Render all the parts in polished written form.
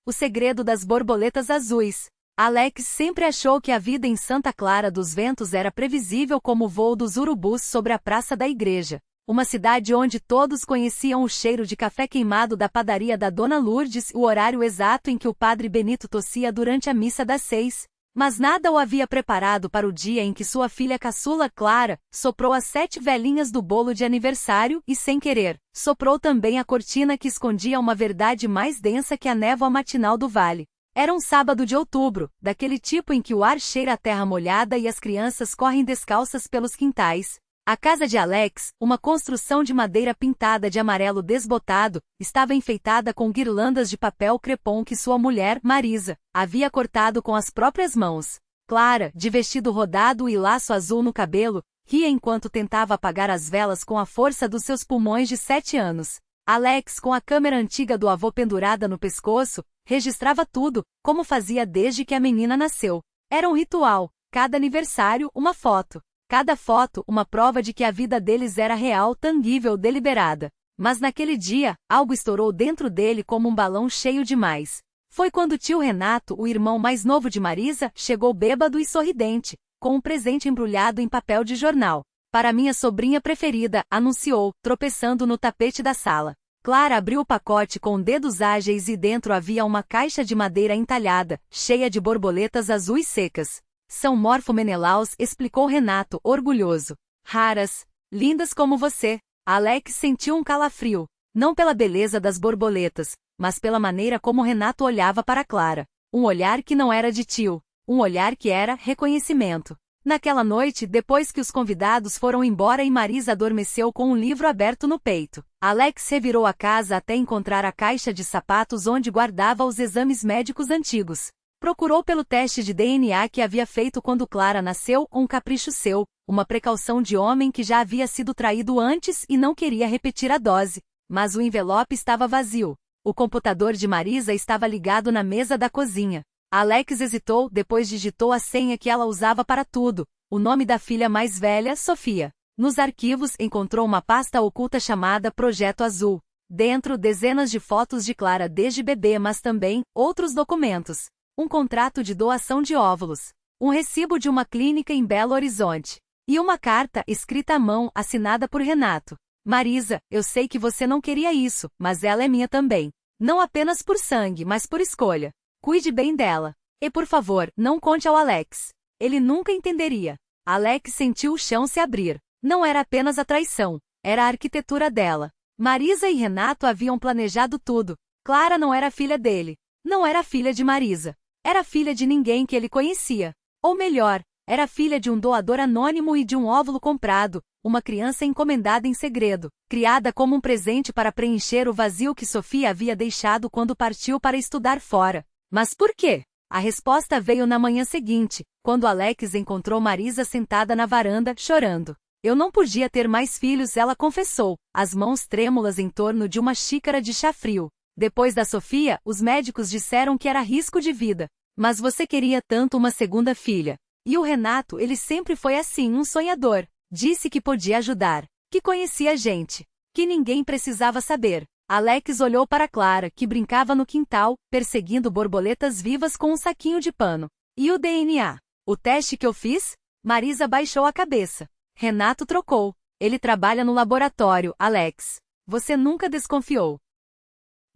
O segredo das borboletas azuis. Alex sempre achou que a vida em Santa Clara dos Ventos era previsível como o voo dos urubus sobre a praça da igreja. Uma cidade onde todos conheciam o cheiro de café queimado da padaria da Dona Lourdes e o horário exato em que o padre Benito tossia durante a missa das 6. Mas nada o havia preparado para o dia em que sua filha caçula Clara soprou as 7 velinhas do bolo de aniversário e, sem querer, soprou também a cortina que escondia uma verdade mais densa que a névoa matinal do vale. Era um sábado de outubro, daquele tipo em que o ar cheira a terra molhada e as crianças correm descalças pelos quintais. A casa de Alex, uma construção de madeira pintada de amarelo desbotado, estava enfeitada com guirlandas de papel crepom que sua mulher, Marisa, havia cortado com as próprias mãos. Clara, de vestido rodado e laço azul no cabelo, ria enquanto tentava apagar as velas com a força dos seus pulmões de 7 anos. Alex, com a câmera antiga do avô pendurada no pescoço, registrava tudo, como fazia desde que a menina nasceu. Era um ritual, cada aniversário, uma foto. Cada foto, uma prova de que a vida deles era real, tangível, deliberada. Mas naquele dia, algo estourou dentro dele como um balão cheio demais. Foi quando tio Renato, o irmão mais novo de Marisa, chegou bêbado e sorridente, com um presente embrulhado em papel de jornal. Para minha sobrinha preferida, anunciou, tropeçando no tapete da sala. Clara abriu o pacote com dedos ágeis e dentro havia uma caixa de madeira entalhada, cheia de borboletas azuis secas. São Morpho-Menelaus, explicou Renato, orgulhoso. Raras, lindas como você. Alex sentiu um calafrio, não pela beleza das borboletas, mas pela maneira como Renato olhava para Clara. Um olhar que não era de tio, um olhar que era reconhecimento. Naquela noite, depois que os convidados foram embora e Marisa adormeceu com um livro aberto no peito, Alex revirou a casa até encontrar a caixa de sapatos onde guardava os exames médicos antigos. Procurou pelo teste de DNA que havia feito quando Clara nasceu, um capricho seu, uma precaução de homem que já havia sido traído antes e não queria repetir a dose. Mas o envelope estava vazio. O computador de Marisa estava ligado na mesa da cozinha. Alex hesitou, depois digitou a senha que ela usava para tudo, o nome da filha mais velha, Sofia. Nos arquivos encontrou uma pasta oculta chamada Projeto Azul. Dentro, dezenas de fotos de Clara desde bebê, mas também outros documentos. Um contrato de doação de óvulos, um recibo de uma clínica em Belo Horizonte, e uma carta escrita à mão, assinada por Renato. Marisa, eu sei que você não queria isso, mas ela é minha também. Não apenas por sangue, mas por escolha. Cuide bem dela. E por favor, não conte ao Alex. Ele nunca entenderia. Alex sentiu o chão se abrir. Não era apenas a traição, era a arquitetura dela. Marisa e Renato haviam planejado tudo. Clara não era filha dele. Não era filha de Marisa. Era filha de ninguém que ele conhecia. Ou melhor, era filha de um doador anônimo e de um óvulo comprado, uma criança encomendada em segredo, criada como um presente para preencher o vazio que Sofia havia deixado quando partiu para estudar fora. Mas por quê? A resposta veio na manhã seguinte, quando Alex encontrou Marisa sentada na varanda, chorando. Eu não podia ter mais filhos, ela confessou, as mãos trêmulas em torno de uma xícara de chá frio. Depois da Sofia, os médicos disseram que era risco de vida. Mas você queria tanto uma segunda filha. E o Renato, ele sempre foi assim, um sonhador. Disse que podia ajudar, que conhecia gente, que ninguém precisava saber. Alex olhou para Clara, que brincava no quintal, perseguindo borboletas vivas com um saquinho de pano. E o DNA? O teste que eu fiz? Marisa baixou a cabeça. Renato trocou. Ele trabalha no laboratório, Alex. Você nunca desconfiou.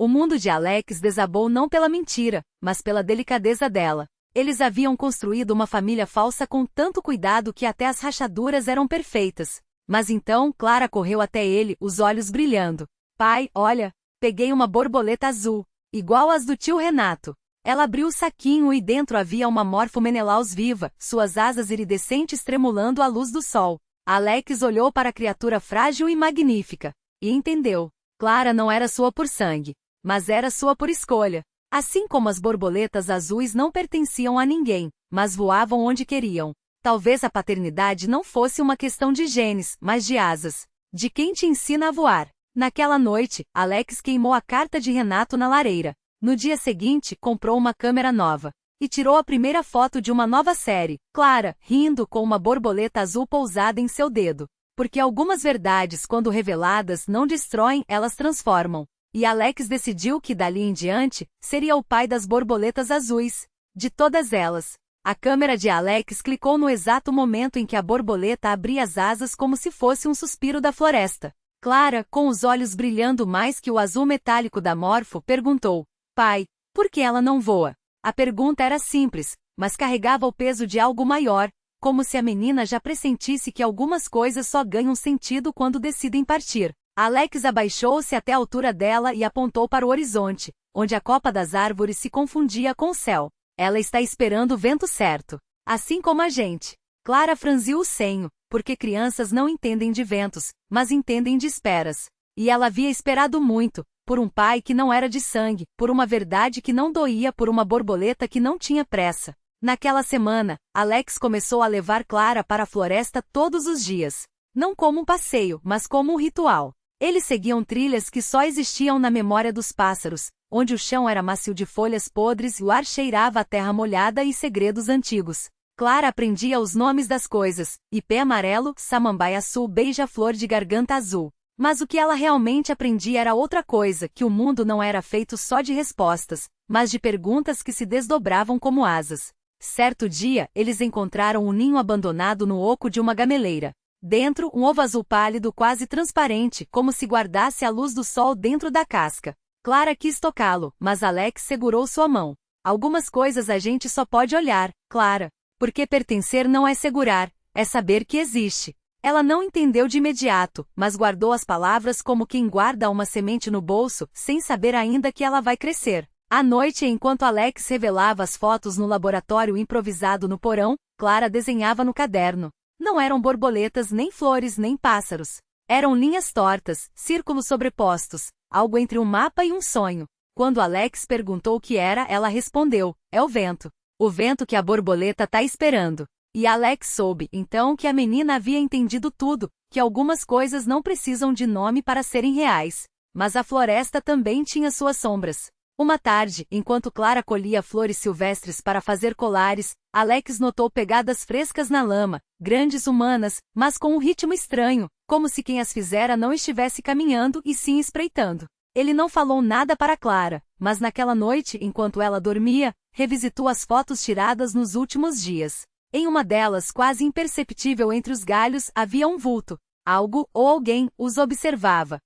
O mundo de Alex desabou não pela mentira, mas pela delicadeza dela. Eles haviam construído uma família falsa com tanto cuidado que até as rachaduras eram perfeitas. Mas então Clara correu até ele, os olhos brilhando. Pai, olha, peguei uma borboleta azul, igual às do tio Renato. Ela abriu o saquinho e dentro havia uma Morpho-Menelaus viva, suas asas iridescentes tremulando à luz do sol. Alex olhou para a criatura frágil e magnífica. E entendeu. Clara não era sua por sangue, mas era sua por escolha. Assim como as borboletas azuis não pertenciam a ninguém, mas voavam onde queriam. Talvez a paternidade não fosse uma questão de genes, mas de asas. De quem te ensina a voar. Naquela noite, Alex queimou a carta de Renato na lareira. No dia seguinte, comprou uma câmera nova. E tirou a primeira foto de uma nova série, Clara, rindo com uma borboleta azul pousada em seu dedo. Porque algumas verdades, quando reveladas, não destroem, elas transformam. E Alex decidiu que dali em diante, seria o pai das borboletas azuis. De todas elas. A câmera de Alex clicou no exato momento em que a borboleta abria as asas como se fosse um suspiro da floresta. Clara, com os olhos brilhando mais que o azul metálico da Morpho, perguntou: pai, por que ela não voa? A pergunta era simples, mas carregava o peso de algo maior, como se a menina já pressentisse que algumas coisas só ganham sentido quando decidem partir. Alex abaixou-se até a altura dela e apontou para o horizonte, onde a copa das árvores se confundia com o céu. Ela está esperando o vento certo. Assim como a gente. Clara franziu o senho, porque crianças não entendem de ventos, mas entendem de esperas. E ela havia esperado muito, por um pai que não era de sangue, por uma verdade que não doía, por uma borboleta que não tinha pressa. Naquela semana, Alex começou a levar Clara para a floresta todos os dias. Não como um passeio, mas como um ritual. Eles seguiam trilhas que só existiam na memória dos pássaros, onde o chão era macio de folhas podres e o ar cheirava a terra molhada e segredos antigos. Clara aprendia os nomes das coisas: ipê amarelo, samambaia-açu, beija-flor de garganta azul. Mas o que ela realmente aprendia era outra coisa, que o mundo não era feito só de respostas, mas de perguntas que se desdobravam como asas. Certo dia, eles encontraram um ninho abandonado no oco de uma gameleira. Dentro, um ovo azul pálido quase transparente, como se guardasse a luz do sol dentro da casca. Clara quis tocá-lo, mas Alex segurou sua mão. Algumas coisas a gente só pode olhar, Clara. Porque pertencer não é segurar, é saber que existe. Ela não entendeu de imediato, mas guardou as palavras como quem guarda uma semente no bolso, sem saber ainda que ela vai crescer. À noite, enquanto Alex revelava as fotos no laboratório improvisado no porão, Clara desenhava no caderno. Não eram borboletas, nem flores, nem pássaros. Eram linhas tortas, círculos sobrepostos, algo entre um mapa e um sonho. Quando Alex perguntou o que era, ela respondeu: é o vento. O vento que a borboleta tá esperando. E Alex soube, então, que a menina havia entendido tudo, que algumas coisas não precisam de nome para serem reais. Mas a floresta também tinha suas sombras. Uma tarde, enquanto Clara colhia flores silvestres para fazer colares, Alex notou pegadas frescas na lama, grandes humanas, mas com um ritmo estranho, como se quem as fizera não estivesse caminhando e sim espreitando. Ele não falou nada para Clara, mas naquela noite, enquanto ela dormia, revisitou as fotos tiradas nos últimos dias. Em uma delas, quase imperceptível entre os galhos, havia um vulto. Algo, ou alguém, os observava.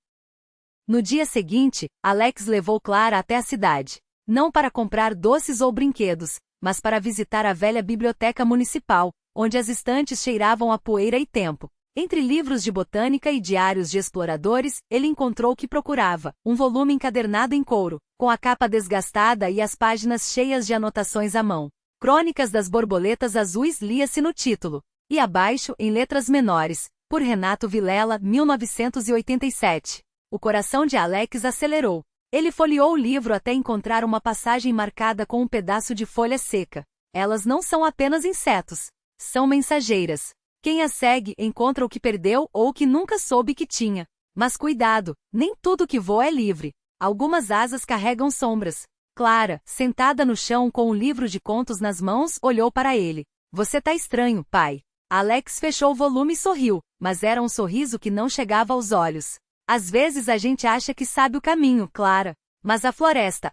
No dia seguinte, Alex levou Clara até a cidade. Não para comprar doces ou brinquedos, mas para visitar a velha biblioteca municipal, onde as estantes cheiravam a poeira e tempo. Entre livros de botânica e diários de exploradores, ele encontrou o que procurava: um volume encadernado em couro, com a capa desgastada e as páginas cheias de anotações à mão. Crônicas das Borboletas Azuis lia-se no título. E abaixo, em letras menores, por Renato Vilela, 1987. O coração de Alex acelerou. Ele folheou o livro até encontrar uma passagem marcada com um pedaço de folha seca. Elas não são apenas insetos. São mensageiras. Quem as segue encontra o que perdeu ou o que nunca soube que tinha. Mas cuidado, nem tudo que voa é livre. Algumas asas carregam sombras. Clara, sentada no chão com um livro de contos nas mãos, olhou para ele. Você tá estranho, pai. Alex fechou o volume e sorriu, mas era um sorriso que não chegava aos olhos. Às vezes a gente acha que sabe o caminho, Clara. Mas a floresta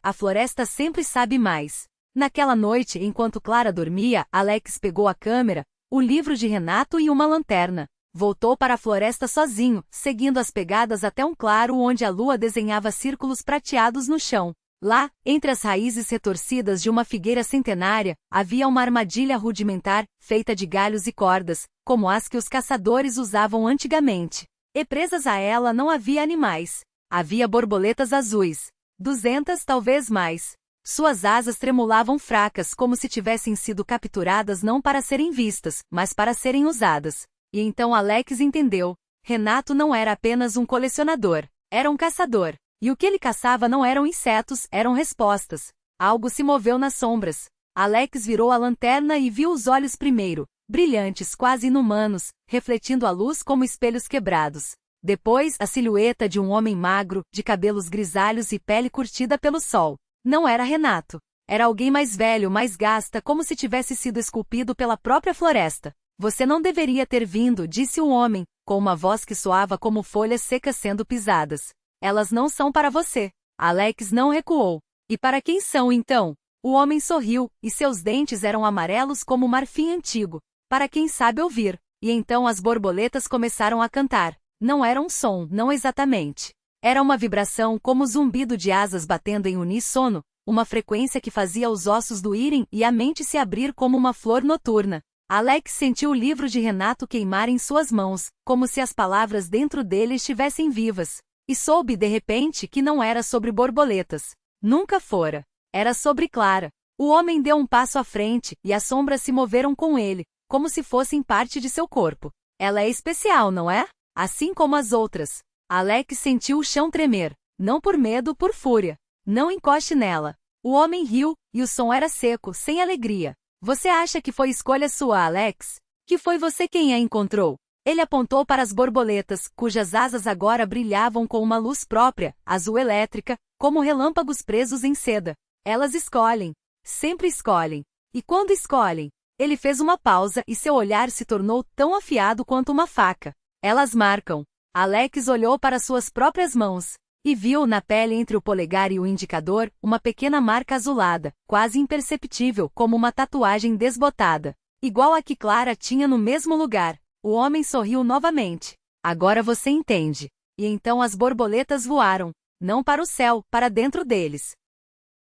sempre sabe mais. Naquela noite, enquanto Clara dormia, Alex pegou a câmera, o livro de Renato e uma lanterna. Voltou para a floresta sozinho, seguindo as pegadas até um claro onde a lua desenhava círculos prateados no chão. Lá, entre as raízes retorcidas de uma figueira centenária, havia uma armadilha rudimentar, feita de galhos e cordas, como as que os caçadores usavam antigamente. E presas a ela não havia animais. Havia borboletas azuis. 200, talvez mais. Suas asas tremulavam fracas, como se tivessem sido capturadas não para serem vistas, mas para serem usadas. E então Alex entendeu. Renato não era apenas um colecionador. Era um caçador. E o que ele caçava não eram insetos, eram respostas. Algo se moveu nas sombras. Alex virou a lanterna e viu os olhos primeiro, brilhantes, quase inumanos, refletindo a luz como espelhos quebrados. Depois, a silhueta de um homem magro, de cabelos grisalhos e pele curtida pelo sol. Não era Renato. Era alguém mais velho, mais gasta, como se tivesse sido esculpido pela própria floresta. Você não deveria ter vindo, disse o homem, com uma voz que soava como folhas secas sendo pisadas. Elas não são para você. Alex não recuou. E para quem são então? O homem sorriu, e seus dentes eram amarelos como marfim antigo. Para quem sabe ouvir. E então as borboletas começaram a cantar. Não era um som, não exatamente. Era uma vibração como o zumbido de asas batendo em uníssono, uma frequência que fazia os ossos doírem e a mente se abrir como uma flor noturna. Alex sentiu o livro de Renato queimar em suas mãos, como se as palavras dentro dele estivessem vivas. E soube de repente que não era sobre borboletas. Nunca fora. Era sobre Clara. O homem deu um passo à frente, e as sombras se moveram com ele, como se fossem parte de seu corpo. Ela é especial, não é? Assim como as outras. Alex sentiu o chão tremer. Não por medo, por fúria. Não encoste nela. O homem riu, e o som era seco, sem alegria. Você acha que foi escolha sua, Alex? Que foi você quem a encontrou? Ele apontou para as borboletas, cujas asas agora brilhavam com uma luz própria, azul elétrica, como relâmpagos presos em seda. Elas escolhem. Sempre escolhem. E quando escolhem? Ele fez uma pausa e seu olhar se tornou tão afiado quanto uma faca. Elas marcam. Alex olhou para suas próprias mãos. E viu, na pele entre o polegar e o indicador, uma pequena marca azulada, quase imperceptível, como uma tatuagem desbotada. Igual a que Clara tinha no mesmo lugar. O homem sorriu novamente. Agora você entende. E então as borboletas voaram. Não para o céu, para dentro deles.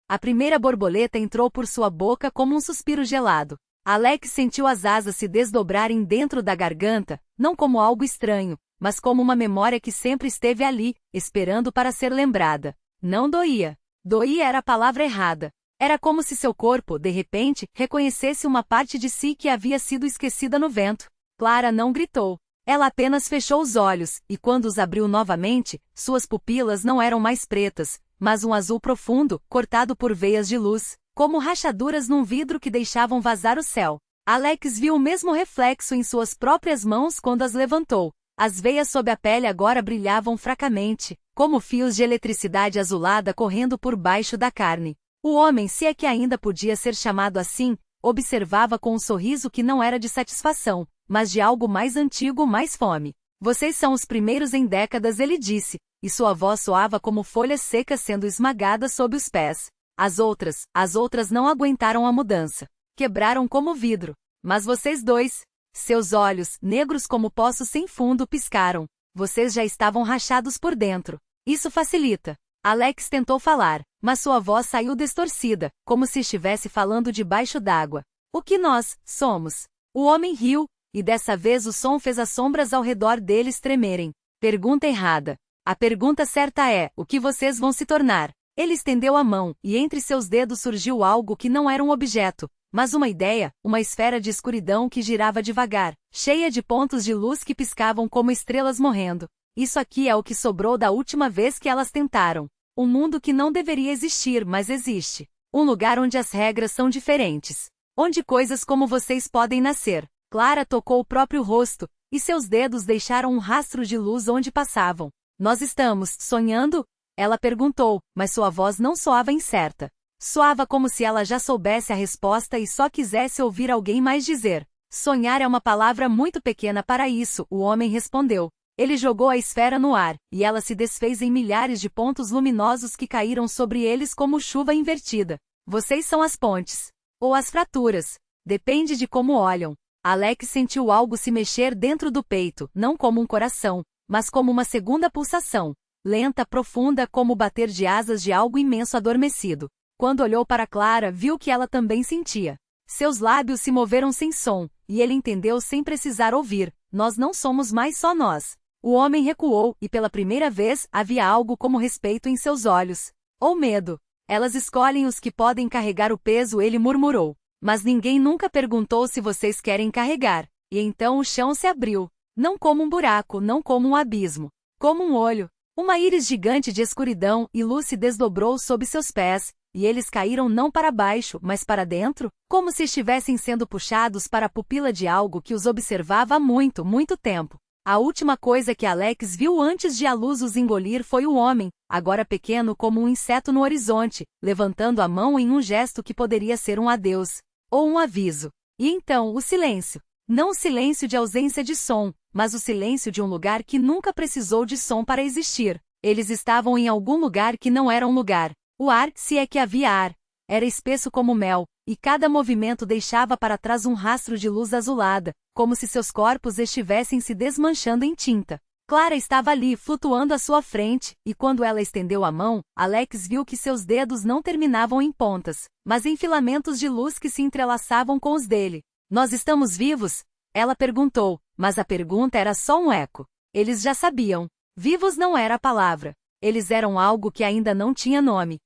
A primeira borboleta entrou por sua boca como um suspiro gelado. Alex sentiu as asas se desdobrarem dentro da garganta, não como algo estranho, mas como uma memória que sempre esteve ali, esperando para ser lembrada. Não doía. Doía era a palavra errada. Era como se seu corpo, de repente, reconhecesse uma parte de si que havia sido esquecida no vento. Clara não gritou. Ela apenas fechou os olhos, e quando os abriu novamente, suas pupilas não eram mais pretas, mas um azul profundo, cortado por veias de luz, como rachaduras num vidro que deixavam vazar o céu. Alex viu o mesmo reflexo em suas próprias mãos quando as levantou. As veias sob a pele agora brilhavam fracamente, como fios de eletricidade azulada correndo por baixo da carne. O homem, se é que ainda podia ser chamado assim, observava com um sorriso que não era de satisfação, mas de algo mais antigo, mais fome. Vocês são os primeiros em décadas, ele disse, e sua voz soava como folhas secas sendo esmagadas sob os pés. As outras não aguentaram a mudança. Quebraram como vidro. Mas vocês dois... Seus olhos, negros como poços sem fundo, piscaram. Vocês já estavam rachados por dentro. Isso facilita. Alex tentou falar, mas sua voz saiu distorcida, como se estivesse falando debaixo d'água. O que nós somos? O homem riu, e dessa vez o som fez as sombras ao redor deles tremerem. Pergunta errada. A pergunta certa é, o que vocês vão se tornar? Ele estendeu a mão, e entre seus dedos surgiu algo que não era um objeto, mas uma ideia, uma esfera de escuridão que girava devagar, cheia de pontos de luz que piscavam como estrelas morrendo. Isso aqui é o que sobrou da última vez que elas tentaram. Um mundo que não deveria existir, mas existe. Um lugar onde as regras são diferentes. Onde coisas como vocês podem nascer. Clara tocou o próprio rosto, e seus dedos deixaram um rastro de luz onde passavam. Nós estamos sonhando? Ela perguntou, mas sua voz não soava incerta. Soava como se ela já soubesse a resposta e só quisesse ouvir alguém mais dizer. Sonhar é uma palavra muito pequena para isso, o homem respondeu. Ele jogou a esfera no ar, e ela se desfez em milhares de pontos luminosos que caíram sobre eles como chuva invertida. Vocês são as pontes. Ou as fraturas. Depende de como olham. Alex sentiu algo se mexer dentro do peito, não como um coração, mas como uma segunda pulsação. Lenta, profunda, como o bater de asas de algo imenso adormecido. Quando olhou para Clara, viu que ela também sentia. Seus lábios se moveram sem som, e ele entendeu sem precisar ouvir. Nós não somos mais só nós. O homem recuou, e pela primeira vez, havia algo como respeito em seus olhos. Ou medo. Elas escolhem os que podem carregar o peso, ele murmurou. Mas ninguém nunca perguntou se vocês querem carregar. E então o chão se abriu. Não como um buraco, não como um abismo. Como um olho. Uma íris gigante de escuridão e luz se desdobrou sob seus pés, e eles caíram não para baixo, mas para dentro, como se estivessem sendo puxados para a pupila de algo que os observava há muito, muito tempo. A última coisa que Alex viu antes de a luz os engolir foi o homem, agora pequeno como um inseto no horizonte, levantando a mão em um gesto que poderia ser um adeus, ou um aviso. E então, o silêncio. Não o silêncio de ausência de som, mas o silêncio de um lugar que nunca precisou de som para existir. Eles estavam em algum lugar que não era um lugar. O ar, se é que havia ar, era espesso como mel, e cada movimento deixava para trás um rastro de luz azulada, como se seus corpos estivessem se desmanchando em tinta. Clara estava ali, flutuando à sua frente, e quando ela estendeu a mão, Alex viu que seus dedos não terminavam em pontas, mas em filamentos de luz que se entrelaçavam com os dele. Nós estamos vivos? Ela perguntou, mas a pergunta era só um eco. Eles já sabiam. Vivos não era a palavra. Eles eram algo que ainda não tinha nome.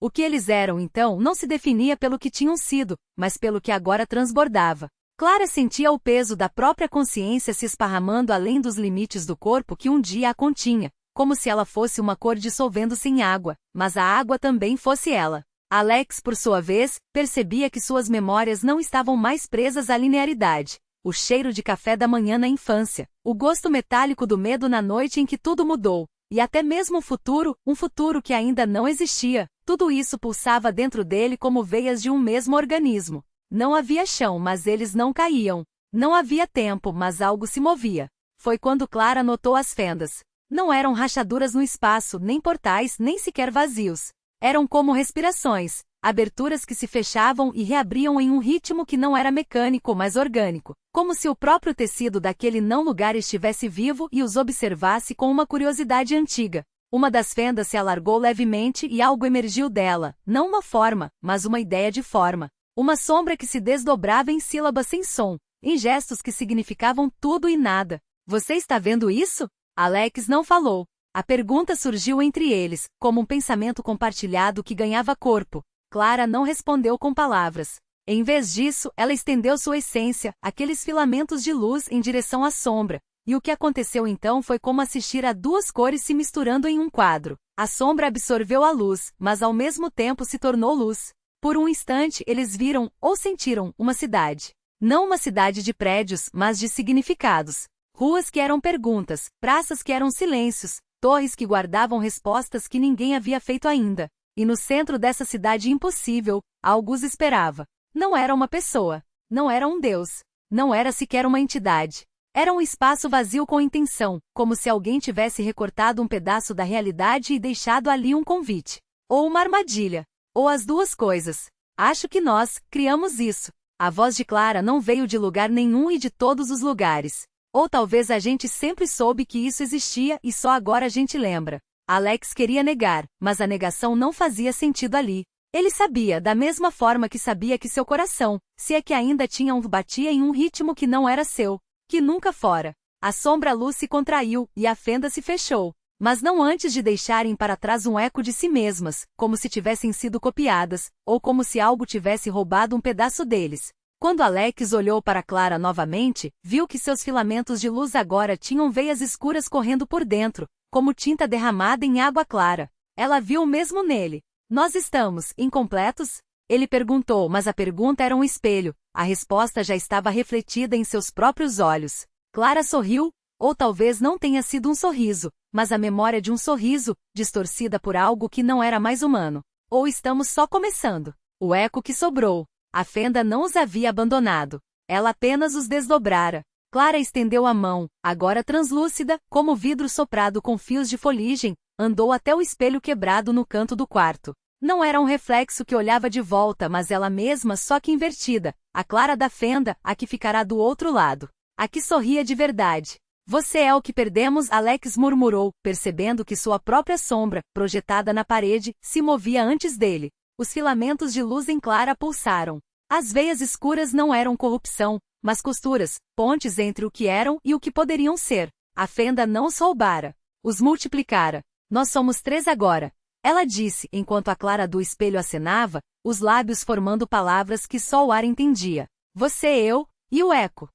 O que eles eram então não se definia pelo que tinham sido, mas pelo que agora transbordava. Clara sentia o peso da própria consciência se esparramando além dos limites do corpo que um dia a continha, como se ela fosse uma cor dissolvendo-se em água, mas a água também fosse ela. Alex, por sua vez, percebia que suas memórias não estavam mais presas à linearidade. O cheiro de café da manhã na infância, o gosto metálico do medo na noite em que tudo mudou, e até mesmo o futuro, um futuro que ainda não existia, tudo isso pulsava dentro dele como veias de um mesmo organismo. Não havia chão, mas eles não caíam. Não havia tempo, mas algo se movia. Foi quando Clara notou as fendas. Não eram rachaduras no espaço, nem portais, nem sequer vazios. Eram como respirações, aberturas que se fechavam e reabriam em um ritmo que não era mecânico, mas orgânico, como se o próprio tecido daquele não lugar estivesse vivo e os observasse com uma curiosidade antiga. Uma das fendas se alargou levemente e algo emergiu dela, não uma forma, mas uma ideia de forma. Uma sombra que se desdobrava em sílabas sem som, em gestos que significavam tudo e nada. Você está vendo isso? Alex não falou. A pergunta surgiu entre eles, como um pensamento compartilhado que ganhava corpo. Clara não respondeu com palavras. Em vez disso, ela estendeu sua essência, aqueles filamentos de luz em direção à sombra. E o que aconteceu então foi como assistir a duas cores se misturando em um quadro. A sombra absorveu a luz, mas ao mesmo tempo se tornou luz. Por um instante eles viram, ou sentiram, uma cidade. Não uma cidade de prédios, mas de significados. Ruas que eram perguntas, praças que eram silêncios, torres que guardavam respostas que ninguém havia feito ainda. E no centro dessa cidade impossível, algo os esperava. Não era uma pessoa. Não era um deus. Não era sequer uma entidade. Era um espaço vazio com intenção, como se alguém tivesse recortado um pedaço da realidade e deixado ali um convite. Ou uma armadilha. Ou as duas coisas. Acho que nós criamos isso. A voz de Clara não veio de lugar nenhum e de todos os lugares. Ou talvez a gente sempre soube que isso existia e só agora a gente lembra. Alex queria negar, mas a negação não fazia sentido ali. Ele sabia, da mesma forma que sabia que seu coração, se é que ainda tinha batia em um ritmo que não era seu, que nunca fora. A sombra-luz se contraiu e a fenda se fechou. Mas não antes de deixarem para trás um eco de si mesmas, como se tivessem sido copiadas, ou como se algo tivesse roubado um pedaço deles. Quando Alex olhou para Clara novamente, viu que seus filamentos de luz agora tinham veias escuras correndo por dentro, como tinta derramada em água clara. Ela viu o mesmo nele. Nós estamos incompletos? Ele perguntou, mas a pergunta era um espelho. A resposta já estava refletida em seus próprios olhos. Clara sorriu, ou talvez não tenha sido um sorriso, mas a memória de um sorriso, distorcida por algo que não era mais humano. Ou estamos só começando. O eco que sobrou. A fenda não os havia abandonado. Ela apenas os desdobrara. Clara estendeu a mão, agora translúcida, como vidro soprado com fios de foligem, andou até o espelho quebrado no canto do quarto. Não era um reflexo que olhava de volta, mas ela mesma, só que invertida. A Clara da fenda, a que ficará do outro lado. A que sorria de verdade. Você é o que perdemos, Alex murmurou, percebendo que sua própria sombra, projetada na parede, se movia antes dele. Os filamentos de luz em Clara pulsaram. As veias escuras não eram corrupção, mas costuras, pontes entre o que eram e o que poderiam ser. A fenda não os roubara. Os multiplicara. Nós somos 3 agora. Ela disse, enquanto a Clara do espelho acenava, os lábios formando palavras que só o ar entendia. Você, eu, e o eco.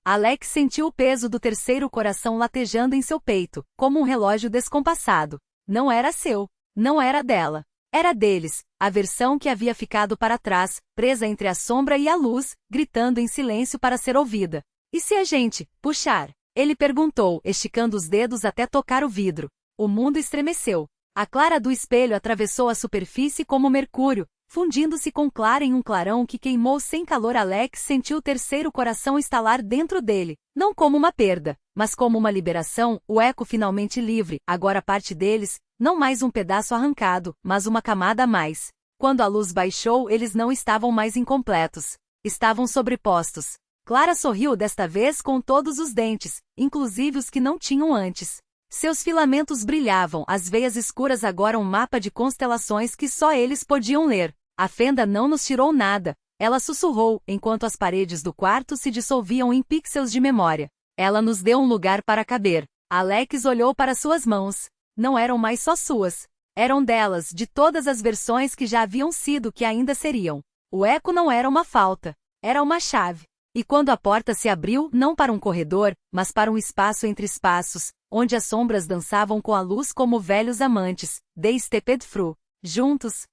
Alex sentiu o peso do terceiro coração latejando em seu peito, como um relógio descompassado. Não era seu. Não era dela. Era deles, a versão que havia ficado para trás, presa entre a sombra e a luz, gritando em silêncio para ser ouvida. E se a gente puxar? Ele perguntou, esticando os dedos até tocar o vidro. O mundo estremeceu. A Clara do espelho atravessou a superfície como mercúrio, fundindo-se com Clara em um clarão que queimou sem calor. Alex sentiu o terceiro coração estalar dentro dele, não como uma perda, mas como uma liberação, o Eco finalmente livre, agora parte deles, não mais um pedaço arrancado, mas uma camada a mais. Quando a luz baixou, eles não estavam mais incompletos. Estavam sobrepostos. Clara sorriu desta vez com todos os dentes, inclusive os que não tinham antes. Seus filamentos brilhavam, as veias escuras agora um mapa de constelações que só eles podiam ler. A fenda não nos tirou nada, ela sussurrou, enquanto as paredes do quarto se dissolviam em pixels de memória. Ela nos deu um lugar para caber. Alex olhou para suas mãos. Não eram mais só suas. Eram delas, de todas as versões que já haviam sido que ainda seriam. O eco não era uma falta. Era uma chave. E quando a porta se abriu, não para um corredor, mas para um espaço entre espaços, onde as sombras dançavam com a luz como velhos amantes, de Steped Fru. Juntos,